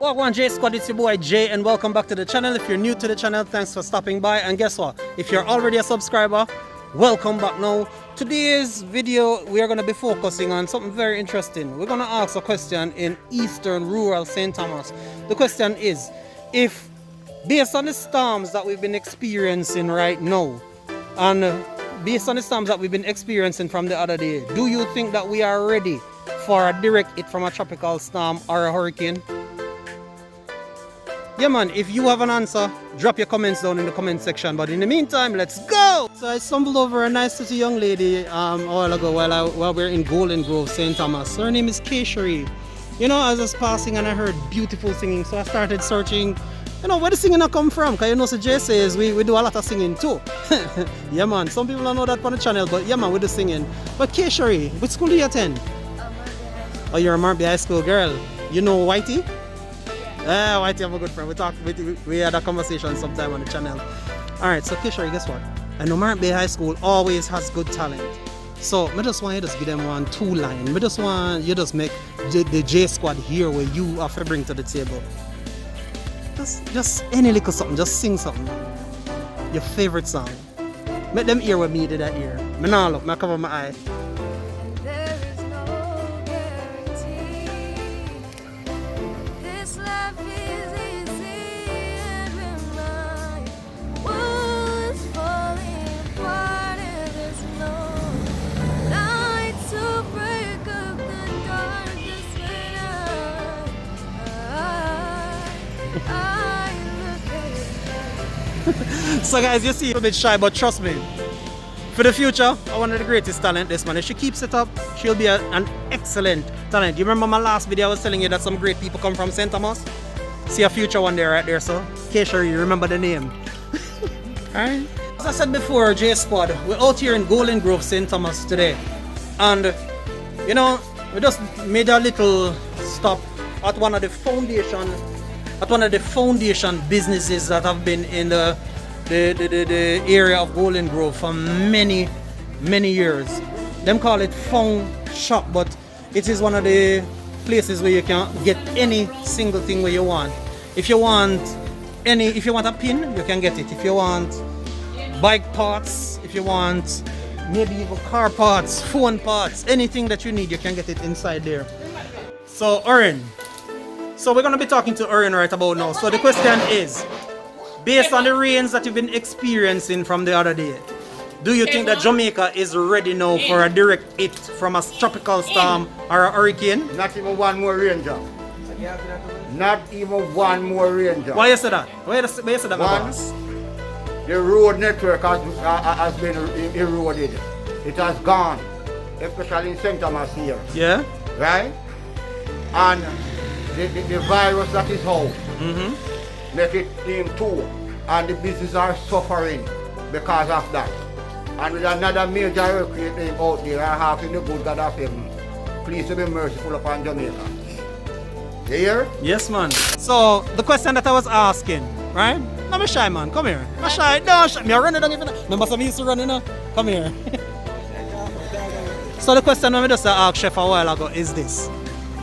Welcome J Squad, it's your boy Jay and welcome back to the channel. If you're new to the channel, thanks for stopping by, and guess what? If you're already a subscriber, welcome back. Now, today's video we are going to be focusing on something very interesting. We're going to ask a question in eastern rural St. Thomas. The question is, if based on the storms that we've been experiencing right now, and based on the storms that we've been experiencing from the other day, do you think that we are ready for a direct hit from a tropical storm or a hurricane? Yeah man, if you have an answer, drop your comments down in the comment section. But in the meantime, let's go! So I stumbled over a nice little young lady a while ago while we were in Golden Grove, St. Thomas. Her name is Keishari. You know, I was just passing and I heard beautiful singing, so I started searching, you know, where the singing come from. Because you know, so Jay says we do a lot of singing too. Yeah man, some people don't know that on the channel, but yeah man, we do singing. But Keishari, which school do you attend? Oh, you're a Marby High School girl. You know Whitey? Yeah, Whitey, I'm a good friend. We had a conversation sometime on the channel. Alright, so Keishari, guess what? I know Marby High School always has good talent. So I just want you to give them 1-2 line. I just want you to make the J Squad hear what you have to bring to the table. Just any little something, just sing something. Your favorite song. Make them hear what me did that hear. Me now look, I cover my eye. So guys, you see, a bit shy, but trust me, for the future, one of the greatest talent, this man. If she keeps it up, she'll be an excellent talent. You remember my last video, I was telling you that some great people come from St. Thomas? See a future one there, right there, so Keishari, you remember the name. Alright. As I said before, J Squad, we're out here in Golden Grove, St. Thomas today. And, you know, we just made a little stop at one of the foundation businesses that have been in the area of Golden Grove for many years. Them call it Phone Shop, but it is one of the places where you can get any single thing where you want. If you want a pin, you can get it. If you want bike parts, if you want maybe even car parts, phone parts, anything that you need, you can get it inside there. So Oren, so we're going to be talking to Oren right about now. So the question is, based on the rains that you've been experiencing from the other day, do you think that Jamaica is ready now for a direct hit from a tropical storm or a hurricane? Not even one more rain job. Not even one more rain job. Why you say that? Why you say that, my boss? The road network has been eroded. It has gone, especially in St. Thomas here. Yeah? Right? And the virus that is out, make it in two, and the businesses are suffering because of that. And with another major earthquake out there, I have in the good God of heaven, please be merciful upon Jamaica. You hear? Yes, man. So the question that I was asking, right? No, me shy, man. Come here. Me shy. No, shy. Me running down even. Remember some used to running now? Come here. So the question I just asked Chef a while ago is this.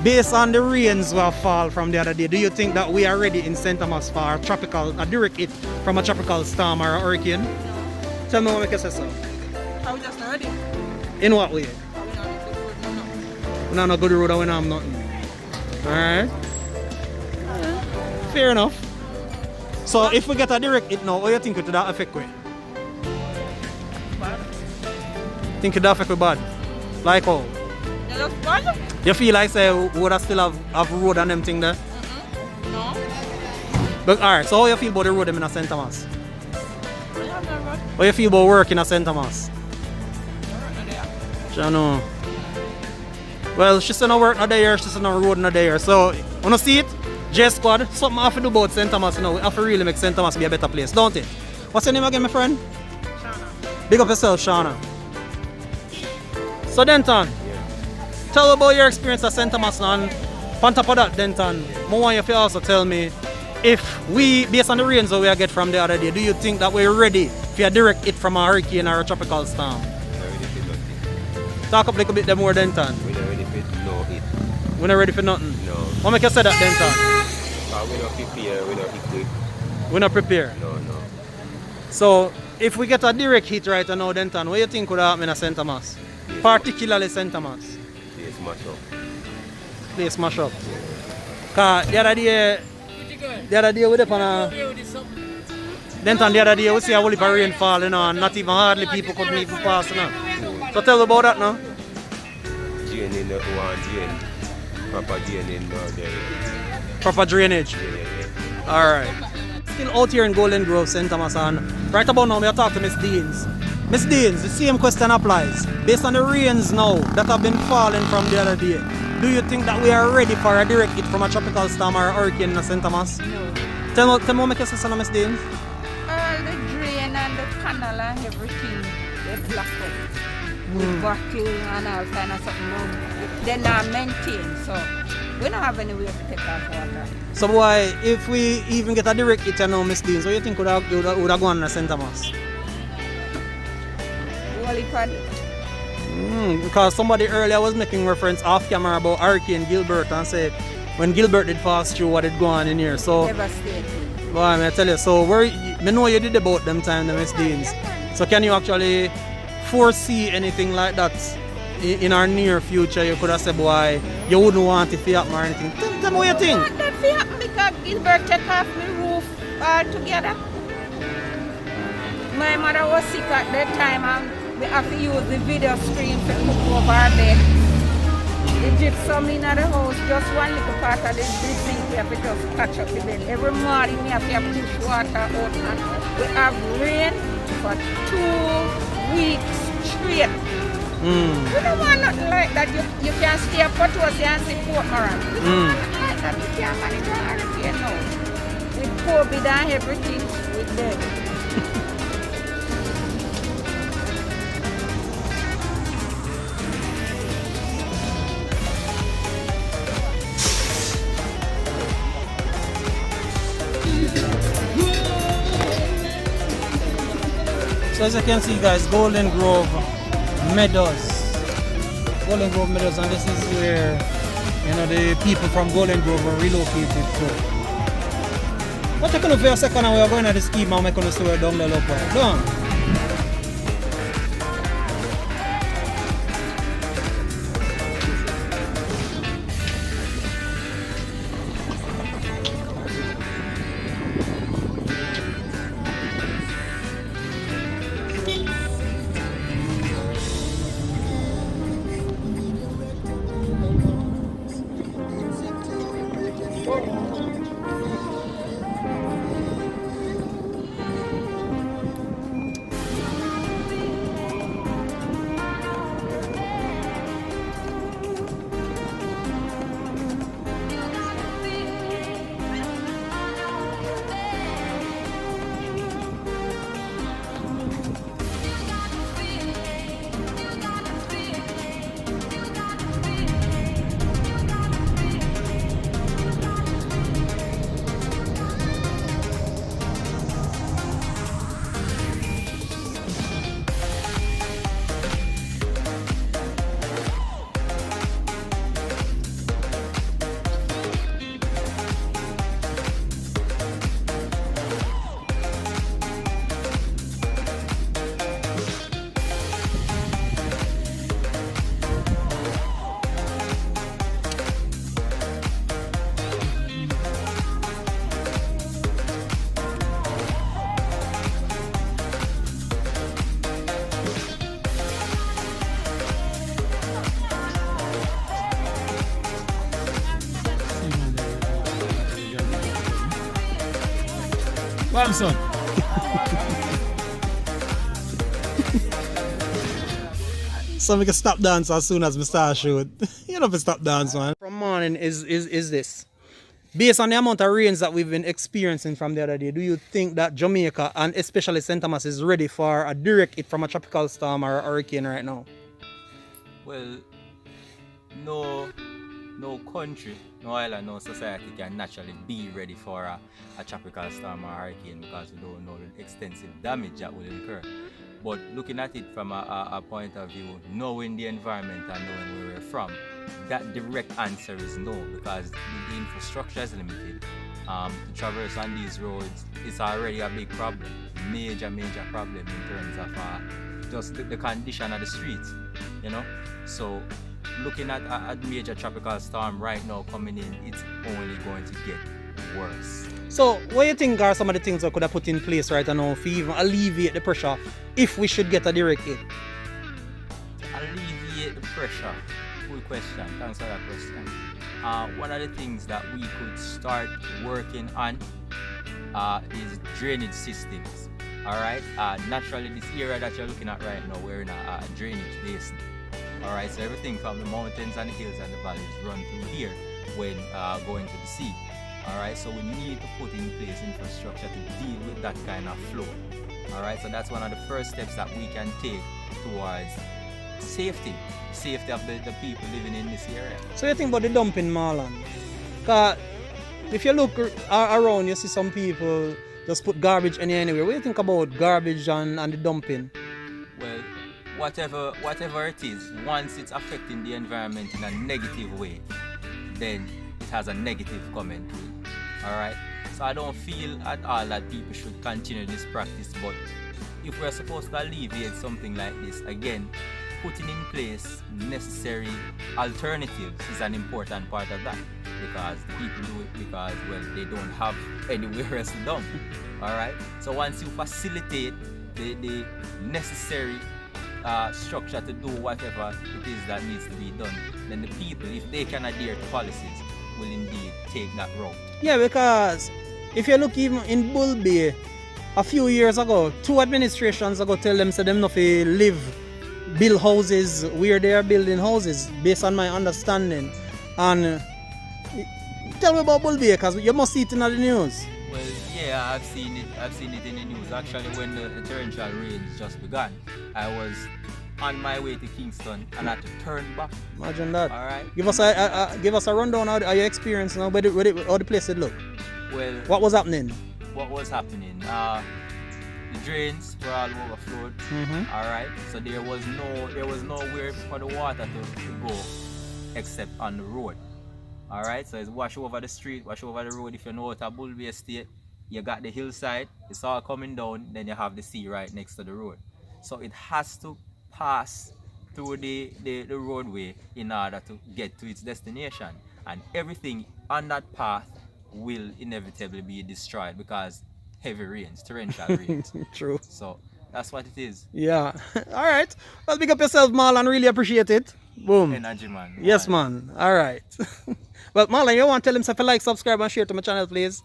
Based on the rains will fall from the other day, do you think that we are ready in St. Thomas for a direct hit from a tropical storm or a hurricane? No. Tell me what make you say so. Are we just not ready? In what way? We're not We don't have good road and we don't have nothing. Alright. Fair enough. So if we get a direct hit now, what do you think it would affect we? bad. Think it would affect we bad? Like how? Yeah, that's bad. You feel like say we would still have road and them thing there? No. But alright, so how you feel about the road them in St. Thomas? We have no road. How you feel about work in St. Thomas? No road no there. I know. Well, she said no work not there, she said no road not there. So, wanna see it? J Squad, something I have to do about St. Thomas, you know, we have to really make St. Thomas be a better place, don't it? What's your name again, my friend? Shana. Big up yourself, Shauna. So, Denton, tell about your experience at St. Thomas and on top of that, Denton, I want you to also tell me if we, based on the rains that we get from the other day, do you think that we're ready for a direct hit from a hurricane or a tropical storm? Talk up a little bit more, Denton. We're not ready for no hit. We're not ready for nothing. No. What make you say that, Denton? we don't prepare, we don't equip. We're not prepared. No. So if we get a direct hit right now, Denton, what do you think would happen in St. Thomas? Yes. Particularly St. Thomas. Yes, mash up. Place smash up. Cause the other day we up on a Denton the other day we see a whole heap of rain fall, you know, and not even hardly people couldn't even pass, you know. So tell me about that now. Drain in the one drain. Proper drain in there. Proper drainage. Yeah. Alright. Still out here in Golden Grove, St. Thomas, and right about now we are talking to Miss Deans. Miss Deans, the same question applies. Based on the rains now that have been falling from the other day, do you think that we are ready for a direct hit from a tropical storm or a hurricane in St. Thomas? No. Tell me what make you say, Miss Deans. All the drain and the canal and everything, they block up. With bottle and all kind of something. No, they're not maintained, so we don't have any way to take off water. So why, if we even get a direct hit now, Miss Deans, what do you think would have gone to St. Thomas? Well, if I Because somebody earlier was making reference off camera about Hurricane Gilbert and said when Gilbert did pass through what had gone in here. So devastated. well, I tell you, so me know you did about them time, the Miss Deans. So can you actually foresee anything like that in our near future? You could have said, boy, you wouldn't want it to happen or anything. Tell me what you think. I want that to happen because Gilbert took off my roof altogether. My mother was sick at that time and we have to use the video screen to look over our bed. The gypsum in the house, just one little part of the sink, we have to just patch up the bed. Every morning we have to push water out and we have rain for 2 weeks straight. We don't want nothing like that. You can stay up for 2 hours and see Port Moran. We don't want nothing like that. We can't manage our hurricane now. With COVID and everything, we're dead. So as you can see, guys, Golden Grove Meadows. Golden Grove Meadows, and this is where the people from Golden Grove were relocated to. But take a look for a second and we are going to the scheme and we're going to see where down the look right. Down. What am son? So we can stop dance as soon as we start shoot. You know if we stop dance, man. From morning is this. Based on the amount of rains that we've been experiencing from the other day, do you think that Jamaica and especially St. Thomas is ready for a direct hit from a tropical storm or a hurricane right now? Well, no country, no island, no society can naturally be ready for a tropical storm or hurricane because we don't know the extensive damage that will incur. But looking at it from a point of view, knowing the environment and knowing where we're from, that direct answer is no, because the infrastructure is limited, To traverse on these roads, it's already a big problem, major problem in terms of just the condition of the streets, you know. So looking at a major tropical storm right now coming in, it's only going to get worse. So what do you think are some of the things I could have put in place right now to even alleviate the pressure if we should get a direct hit? Alleviate the pressure. Good question. Thanks for that question. One of the things that we could start working on is drainage systems. Alright? Naturally, this area that you're looking at right now, we're in a drainage basin. Alright, so everything from the mountains and the hills and the valleys run through here when going to the sea. Alright, so we need to put in place infrastructure to deal with that kind of flow. Alright, so that's one of the first steps that we can take towards safety of the people living in this area. So you think about the dumping, Marlon? Because if you look around, you see some people just put garbage anywhere. What do you think about garbage and the dumping? Well, whatever it is, once it's affecting the environment in a negative way, then it has a negative comment to it. Alright? So I don't feel at all that people should continue this practice, but if we're supposed to alleviate something like this, again, putting in place necessary alternatives is an important part of that, because people do it because, well, they don't have anywhere else to dump. Alright? So once you facilitate the necessary structure to do whatever it is that needs to be done, then the people, if they can adhere to policies, will indeed take that route. Yeah, because if you look even in Bull Bay, a few years ago, 2 administrations ago tell them so them not build houses where they are building houses, based on my understanding. And tell me about Bull Bay, because you must see it in the news. Well, yeah, I've seen it in the news. Actually, when the torrential rains just began, I was on my way to Kingston and I had to turn back. Imagine that. Alright. Give us a rundown of your experience now, how the place did look. Well, what was happening? What was happening? The drains were all overflowed. Alright. So there was nowhere for the water to go except on the road. Alright, so it's wash over the street, wash over the road. If you know what a Bull Bay Estate, you got the hillside, it's all coming down, then you have the sea right next to the road. So it has to pass through the roadway in order to get to its destination. And everything on that path will inevitably be destroyed because heavy rains, torrential rains. True. So that's what it is. Yeah. Alright. Well, big up yourself, Marlon. Really appreciate it. Boom. Energy, man. Yes, man. Alright. Well, Marlon, you want to tell him to like, subscribe, and share to my channel, please?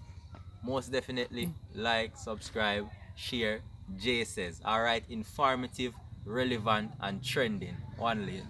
Most definitely. Like, subscribe, share. Jay says. Alright. Informative, relevant, and trending. One lane.